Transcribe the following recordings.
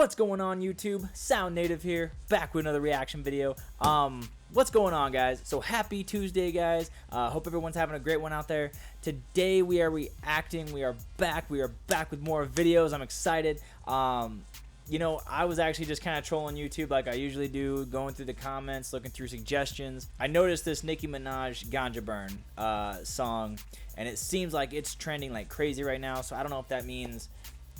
What's going on, YouTube? Sound Native here, back with another reaction video. What's going on, guys? So happy Tuesday, guys. Hope everyone's having a great one out there. Today we are reacting. We are back with more videos. I'm excited. You know, I was actually just kind of trolling YouTube like I usually do, going through the comments, looking through suggestions. I noticed this Nicki Minaj Ganja Burn song, and it seems like it's trending like crazy right now. So I don't know if that means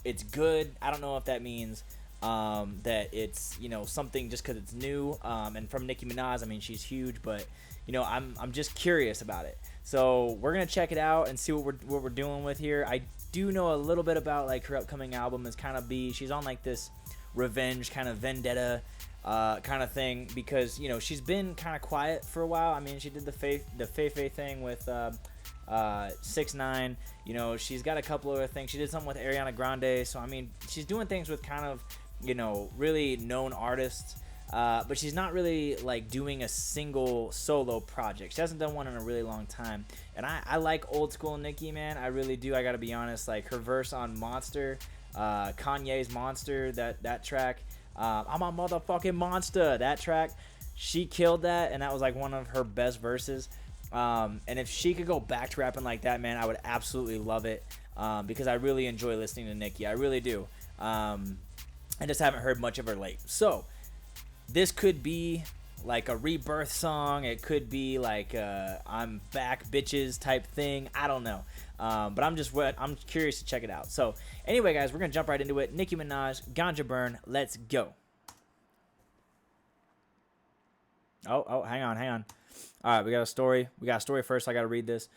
it's good. I don't know if that means that it's, you know, something just because it's new, and from Nicki Minaj. I mean, she's huge, but you know, I'm just curious about it. So we're gonna check it out and see what we're doing with here. I do know a little bit about like her upcoming album is kind of she's on like this revenge kind of vendetta kind of thing, because you know she's been kind of quiet for a while. I mean, she did the Feifei thing with 6ix9ine. You know, she's got a couple other things. She did something with Ariana Grande. So I mean, she's doing things with kind of, you know, really known artists, but she's not really like doing a single solo project. She hasn't done one in a really long time, and I like old school Nicki, man. I really do. I gotta be honest. Like her verse on Monster, Kanye's Monster, that track, I'm a motherfucking monster, that track, she killed that, and that was like one of her best verses. And if she could go back to rapping like that, man, I would absolutely love it, because I really enjoy listening to Nicki. I really do. I just haven't heard much of her late. So this could be like a rebirth song. It could be like I'm back bitches type thing. I don't know. But I'm curious to check it out. So anyway, guys, we're gonna jump right into it. Nicki Minaj, Ganja Burn. Let's go. Oh, hang on. All right, we got a story. We got a story first. I got to read this.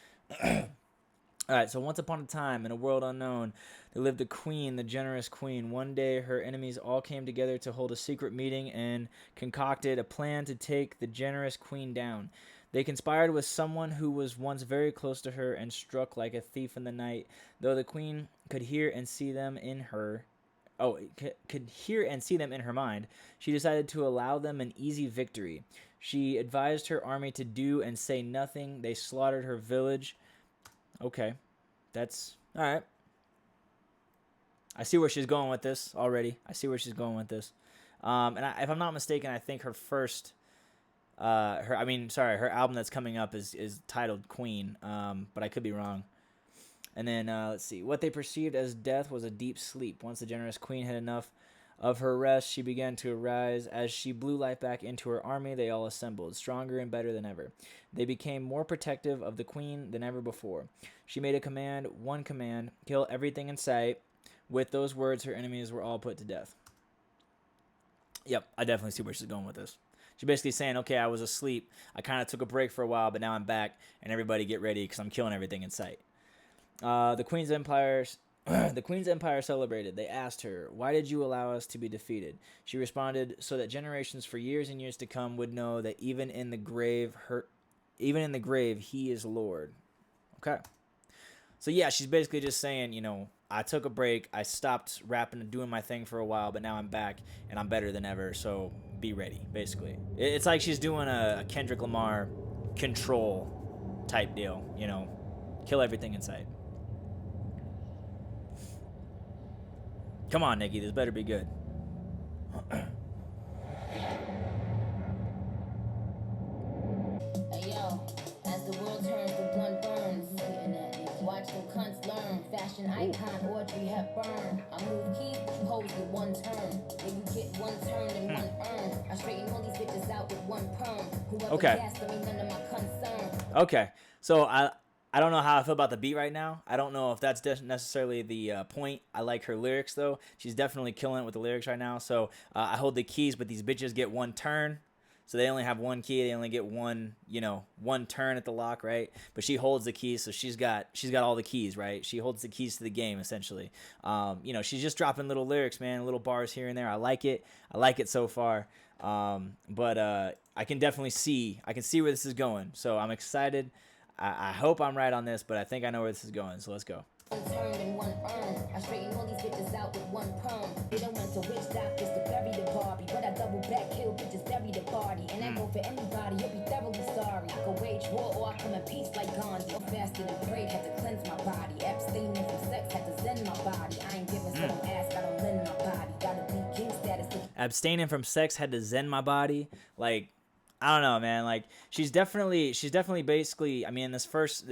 All right, so once upon a time, in a world unknown, there lived a queen, the generous queen. One day, her enemies all came together to hold a secret meeting and concocted a plan to take the generous queen down. They conspired with someone who was once very close to her and struck like a thief in the night. Though the queen could hear and see them in her mind, she decided to allow them an easy victory. She advised her army to do and say nothing. They slaughtered her village. Okay, that's all right. I see where she's going with this already. And if I'm not mistaken, I think her first, her album that's coming up is titled Queen. But I could be wrong. And then let's see. What they perceived as death was a deep sleep. Once the generous queen had enough of her rest, she began to arise. As she blew life back into her army, they all assembled, stronger and better than ever. They became more protective of the queen than ever before. She made one command, kill everything in sight. With those words, her enemies were all put to death. Yep, I definitely see where she's going with this. She's basically saying, okay, I was asleep. I kind of took a break for a while, but now I'm back, and everybody get ready because I'm killing everything in sight. The Queen's Empire celebrated. They asked her, "Why did you allow us to be defeated?" She responded, "So that generations for years and years to come would know that even in the grave, he is Lord." Okay. So yeah, she's basically just saying, you know, I took a break, I stopped rapping and doing my thing for a while, but now I'm back and I'm better than ever. So be ready. Basically, it's like she's doing a Kendrick Lamar Control type deal. You know, kill everything in sight. Come on, Nicki, this better be good. Hey yo, as the world turns, the blunt burns. Watch them cunts learn. Fashion icon, Audrey Hepburn. I move keys, but you hoes get one turn. Then you get one turn and one earn. I straighten all these bitches out with one perm. Whoever gassed them ain't none of my concern. Okay, so I don't know how I feel about the beat right now. I don't know if that's necessarily the point. I like her lyrics, though. She's definitely killing it with the lyrics right now. So I hold the keys, but these bitches get one turn. So they only have one key. They only get one, you know, one turn at the lock, right? But she holds the keys, so she's got all the keys, right? She holds the keys to the game, essentially. You know, she's just dropping little lyrics, man, little bars here and there. I like it. I like it so far. But I can definitely see where this is going. So I'm excited. I hope I'm right on this, but I think I know where this is going, so let's go. One turn and one earn. I straighten all these bitches out with one perm. They don't went to witch doctors to bury the Barbie, but I double back, kill bitches, bury the body. And I go for anybody, you'll be thoroughly sorry. I go wage war or I come in peace like Gandhi. I'm fasted and prayed, had to cleanse my body. Abstaining from sex, had to zen my body. I ain't giving, so don't ask, I don't lend my body. Gotta be gangsta. abstaining from sex had to zen my body. Like, I don't know, man. Like, she's definitely basically, I mean, in this first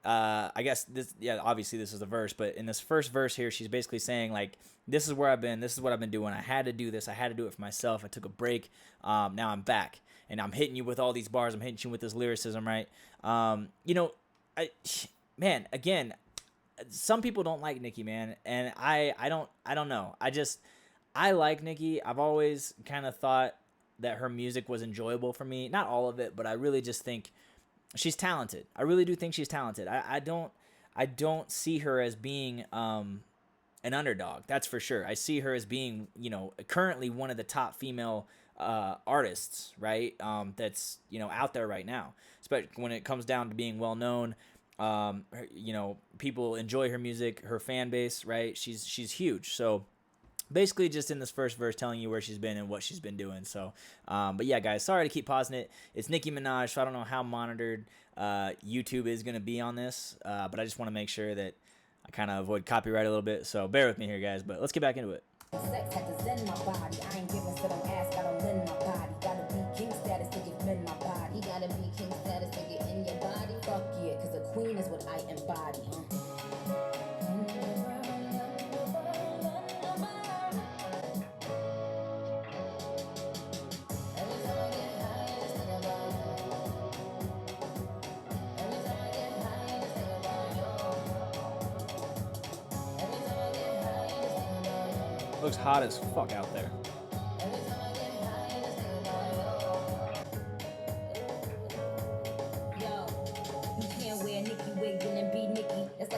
I guess this, yeah, obviously this is the verse, but in this first verse here, she's basically saying, like, this is where I've been, this is what I've been doing. I had to do this, I had to do it for myself. I took a break. Now I'm back, and I'm hitting you with all these bars. I'm hitting you with this lyricism, right? You know, man, again, some people don't like Nicki, man, and I don't know. I like Nicki. I've always kind of thought that her music was enjoyable for me. Not all of it, but I really just think she's talented. I really do think she's talented. I don't see her as being an underdog. That's for sure. I see her as being, you know, currently one of the top female artists, right? That's, you know, out there right now. Especially when it comes down to being well known. You know, people enjoy her music, her fan base, right? She's huge. So basically just in this first verse telling you where she's been and what she's been doing. So but yeah, guys, sorry to keep pausing it. It's Nicki Minaj, so I don't know how monitored YouTube is going to be on this, but I just want to make sure that I kind of avoid copyright a little bit, so bear with me here, guys, but let's get back into it. Sex had to zen my body. I ain't giving, so don't ask, I don't lend my body. Gotta be king status to get men my body. You gotta be king status to get in your body. Fuck yeah, cause a queen is what I embody. Looks hot as fuck out there.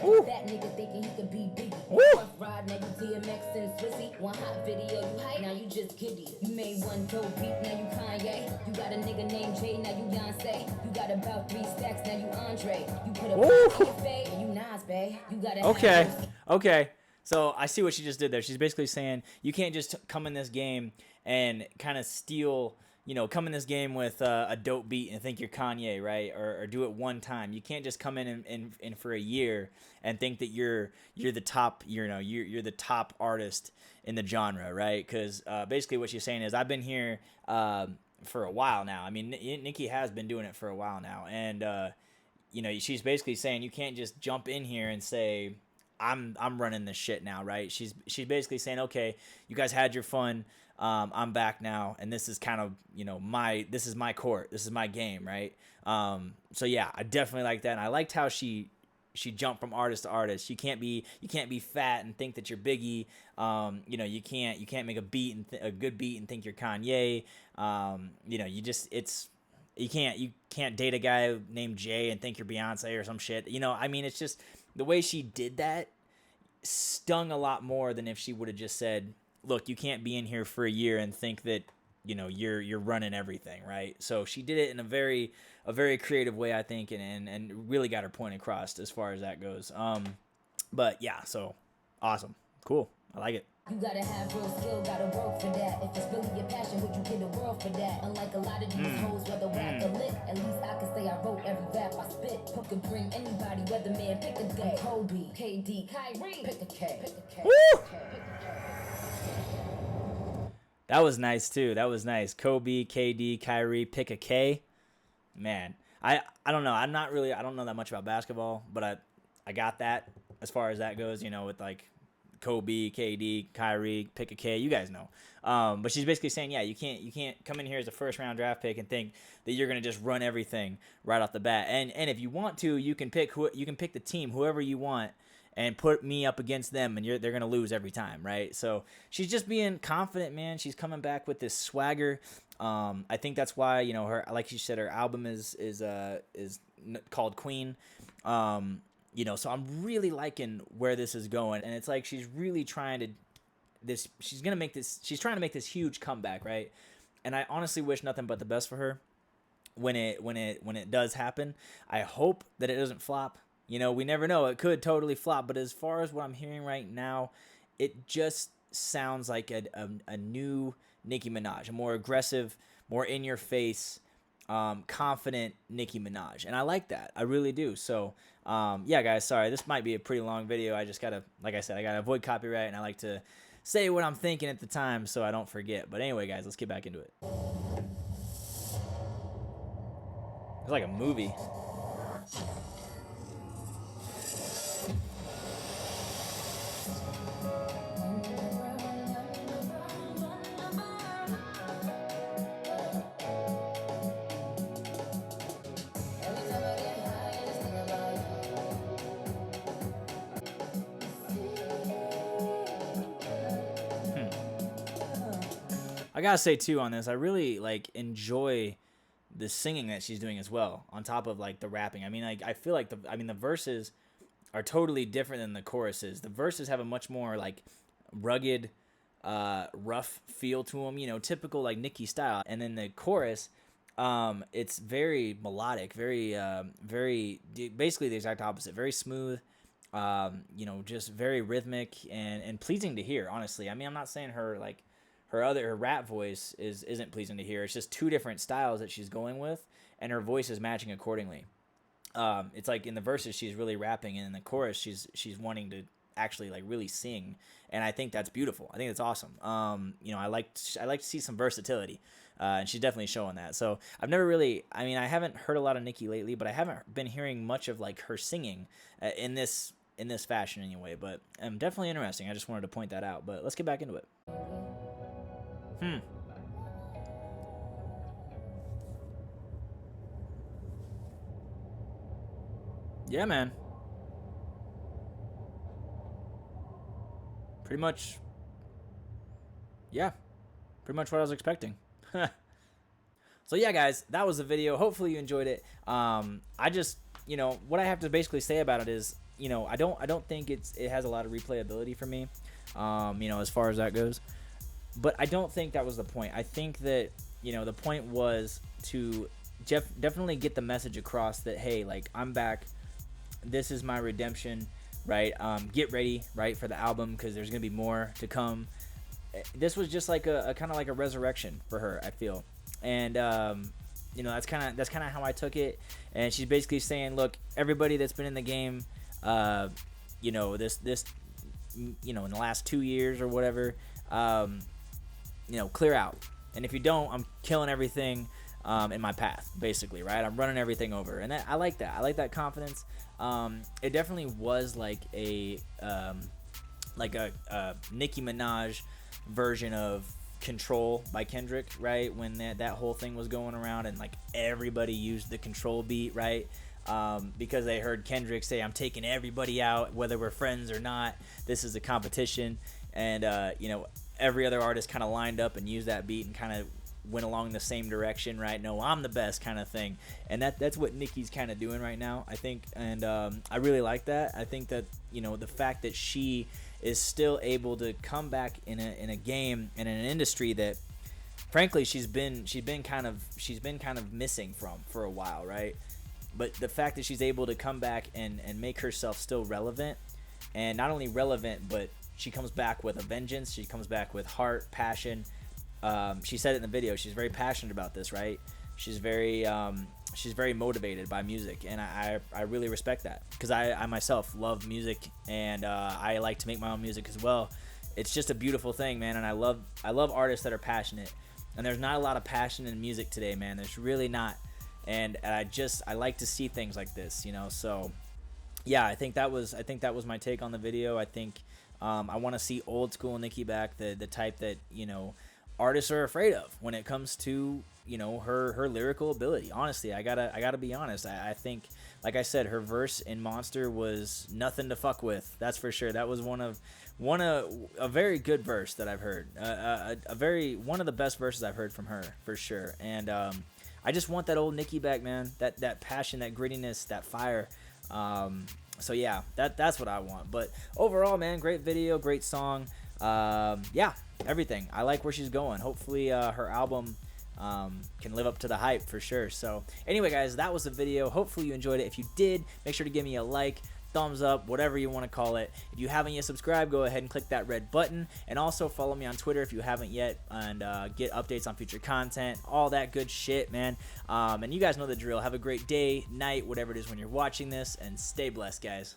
Ooh. That nigga thinking he could be biggie. Rough ride, now you DMX and Swissy. One hot video, you hype, now you just giddy. You made one dope beat, now you Kanye. You got a nigga named Jay, now you Beyonce. You got about 3 stacks, now you Andre. You put a back in your face, now you Nas, bae. You got a Okay. So I see what she just did there. She's basically saying you can't just come in this game and kind of steal, you know, come in this game with a dope beat and think you're Kanye, right? Or do it one time. You can't just come in and for a year and think that you're the top, you know, you're the top artist in the genre, right? Because basically what she's saying is I've been here for a while now. I mean, Nicki has been doing it for a while now, and you know, she's basically saying you can't just jump in here and say I'm running this shit now, right? She's basically saying, okay, you guys had your fun. I'm back now, and this is kind of, you know, this is my court, this is my game, right? So yeah, I definitely like that, and I liked how she jumped from artist to artist. You can't be fat and think that you're Biggie. You know, you can't make a good beat and think you're Kanye. You know, you can't date a guy named Jay and think you're Beyonce or some shit. You know, I mean, it's just the way she did that stung a lot more than if she would have just said, look, you can't be in here for a year and think that, you know, you're running everything, right? So she did it in a very creative way, I think, and really got her point across as far as that goes. But yeah, so awesome, cool, I like it. You gotta have real skill, gotta work for that. If it's really your passion, would you get a world for that? Unlike a lot of these hoes, whether whack or lit, at least I can say I wrote every rap I spit. Hook could bring anybody, whether man, pick a day. Kobe, KD, Kyrie, pick a K. Pick a K. Woo! That was nice too. That was nice. Kobe, KD, Kyrie, pick a K. Man, I don't know. I don't know that much about basketball, but I got that as far as that goes. You know, with like Kobe, KD, Kyrie, pick a K. You guys know. But she's basically saying, yeah, you can't come in here as a first round draft pick and think that you're gonna just run everything right off the bat. And if you want to, you can pick the team, whoever you want, and put me up against them, and they're gonna lose every time, right? So she's just being confident, man. She's coming back with this swagger. I think that's why, you know, her, like she said, her album is called Queen. You know, so I'm really liking where this is going, and it's like she's really trying to she's trying to make this huge comeback, right? And I honestly wish nothing but the best for her when it does happen. I hope that it doesn't flop. You know, we never know. It could totally flop. But as far as what I'm hearing right now, it just sounds like a new Nicki Minaj, a more aggressive, more in your face, confident Nicki Minaj. And I like that. I really do. So, yeah, guys, sorry. This might be a pretty long video. I just got to, like I said, I got to avoid copyright, and I like to say what I'm thinking at the time so I don't forget. But anyway, guys, let's get back into it. It's like a movie. I gotta say too on this, I really like enjoy the singing that she's doing as well, on top of like the rapping. I mean, like I feel like the verses are totally different than the choruses. The verses have a much more like rugged, rough feel to them, you know, typical like Nicki style. And then the chorus, it's very melodic, very basically the exact opposite, very smooth. You know, just very rhythmic and pleasing to hear. Honestly, I mean, I'm not saying her rap voice isn't pleasing to hear. It's just two different styles that she's going with, and her voice is matching accordingly. It's like in the verses she's really rapping, and in the chorus she's wanting to actually like really sing, and I think that's beautiful. I think that's awesome. You know, I like to see some versatility, and she's definitely showing that. So I've never really, I mean, I haven't heard a lot of Nicki lately, but I haven't been hearing much of like her singing in this fashion anyway. But definitely interesting. I just wanted to point that out. But let's get back into it. Yeah, man. Pretty much. Yeah. Pretty much what I was expecting. So yeah, guys, that was the video. Hopefully you enjoyed it. I just, you know, what I have to basically say about it is, you know, I don't think it has a lot of replayability for me. You know, as far as that goes. But I don't think that was the point. I think that, you know, the point was to definitely get the message across that, hey, like, I'm back. This is my redemption, right? Get ready, right, for the album, because there's going to be more to come. This was just like a kind of like a resurrection for her, I feel. And, you know, that's kind of how I took it. And she's basically saying, look, everybody that's been in the game, you know, this, you know, in the last 2 years or whatever, you know, clear out. And if you don't, I'm killing everything in my path, basically, right? I'm running everything over. And I like that. I like that confidence. It definitely was like a Nicki Minaj version of Control by Kendrick, right? When that whole thing was going around and like everybody used the Control beat, right? Because they heard Kendrick say, I'm taking everybody out, whether we're friends or not. This is a competition. And, you know, every other artist kind of lined up and used that beat and kind of went along the same direction, right? No, I'm the best kind of thing. And that's what Nicki's kind of doing right now, I think. And I really like that. I think that, you know, the fact that she is still able to come back in a game and in an industry that, frankly, she's been kind of missing from for a while, right? But the fact that she's able to come back and make herself still relevant, and not only relevant, but she comes back with a vengeance. She comes back with heart, passion. She said it in the video. She's very passionate about this, right? She's very motivated by music, and I really respect that, because I myself love music, and I like to make my own music as well. It's just a beautiful thing, man, and I love artists that are passionate. And there's not a lot of passion in music today, man. There's really not. And I like to see things like this, you know. So yeah, I think that was my take on the video. I think I want to see old school Nicki back, the type that, you know, artists are afraid of when it comes to, you know, her lyrical ability. Honestly, I gotta be honest. I think, like I said, her verse in Monster was nothing to fuck with. That's for sure. That was a very good verse that I've heard. One of the best verses I've heard from her, for sure. And I just want that old Nicki back, man. That passion, that grittiness, that fire. So yeah, that's what I want. But overall, man, great video, great song. Yeah, everything. I like where she's going. Hopefully her album can live up to the hype, for sure. So anyway, guys, that was the video. Hopefully you enjoyed it. If you did, make sure to give me a like, thumbs up, whatever you want to call it. If you haven't yet subscribed, go ahead and click that red button, and also follow me on Twitter if you haven't yet, and get updates on future content, all that good shit, man. And you guys know the drill. Have a great day, night, whatever it is when you're watching this, and stay blessed, guys.